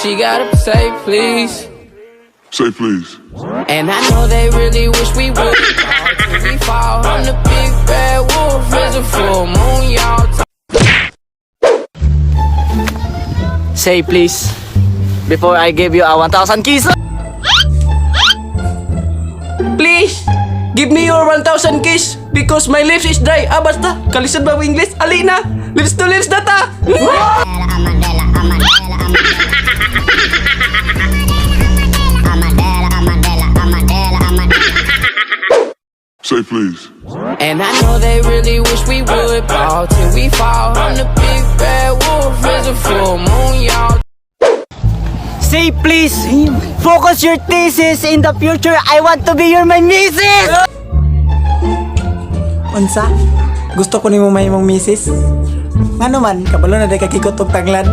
she gotta say please. Say please. And I know they really wish we would fall till we fall. I'm the big bad wolf, is a full moon, y'all. Say please before I give you a 1,000 keys. Please, give me your 1,000 keys because my lips is dry. Basta, kalisan ba ang English? Ali na, lips to lips na ta. Say please. And I know they really wish we would fall till we fall. I'm the big bad wolf, is a full moon, y'all. Say please, focus your thesis. In the future, I want to be your my missus. Unsa? Gusto ko nimo may mong misis? Ngano man, kabalo na day kakikot og tanglan.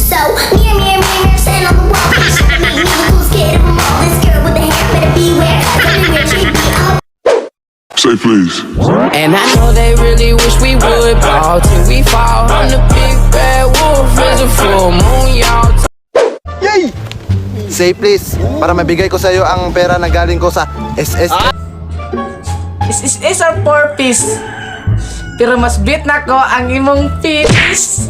So, mirror, stand on the wall. Make me the coolest kid of them all. This girl with the hair better beware, 'cause everywhere she be all. Say please. And I know they really wish we would fall till we fall. I'm the big bad wolf, is a full moon, y'all. Yay! Say please, para mabigay ko sa iyo ang pera na galing ko sa SS. Is our 4-piece. Pero mas bit na ko ang imong piece.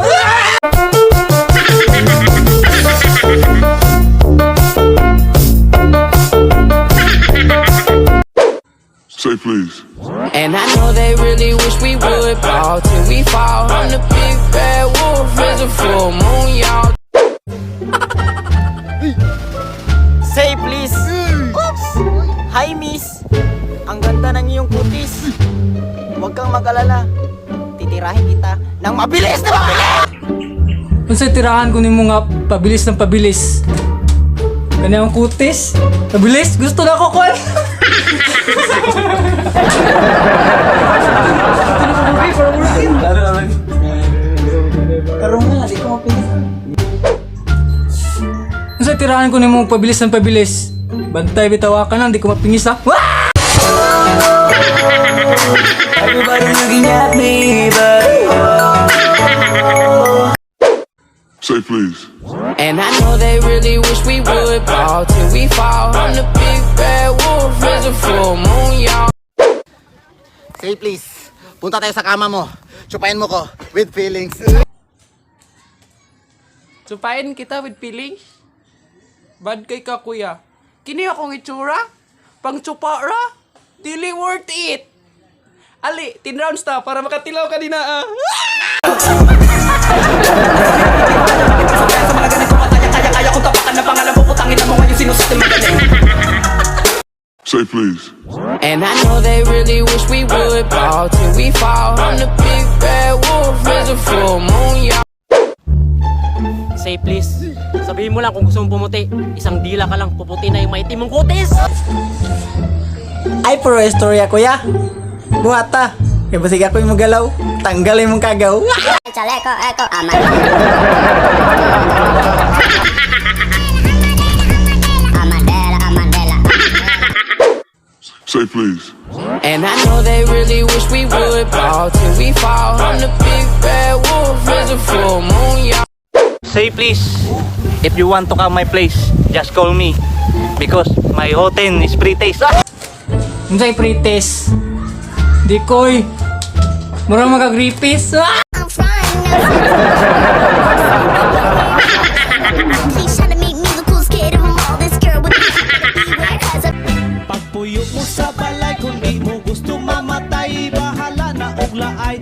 Say please. And I know they really wish we would fall till we fall. I'm the big bad wolf, is a full moon, y'all. Say please. Oops. Hi miss. Ang ganda ng iyong kutis. Huwag kang mag-alala. Titirahin kita ng mabilis na mabilis. Unsay tirahan ko nimo nga pabilis ng pabilis. Kanya ang kutis. Pabilis, gusto na ko kon. Unsay tirahan ko nimo pabilis ng pabilis. Bantay bitawa ka nang di ko mapingis ha. Everybody looking at me, but Say please. And I know they really wish we would fall till we fall. I'm the big bad wolf, is a full moon, y'all. Say please, punta tayo sa kama mo. Chupain mo ko with feelings. Supain kita with feelings. Bad kay ka kuya. Kini akong itsura. Pang tsupa ra. Dili worth it. Ali, 10 rounds ta para makatilaw ka din na. Say please. And I know they really wish we would fall till we fall. I'm the big bad wolf, is a full moon, y'all. say please. Sabihin mo lang kung gusto mong pumuti. Isang dila ka lang, puputi na yung maitim mong kutis. Ay, puro istorya kuya. Buhata. Kaya basig ako yung magalaw. Tanggal yung mong kagaw. Chaleco, eco, aman. Say please. And I know they really wish we would fall till we fall. I'm the big bad wolf, is a full moon, y'all. Say please, if you want to come my place, just call me. Because my hotel is pre-taste. Unsay pretest? Di koy. Murang magagripis. I'm flying now. Please try to make me the coolest kid of them all. This girl with the beware, 'cause Pagpuyo mo sa balay, kung di mo gusto mamatay, bahala na og laay.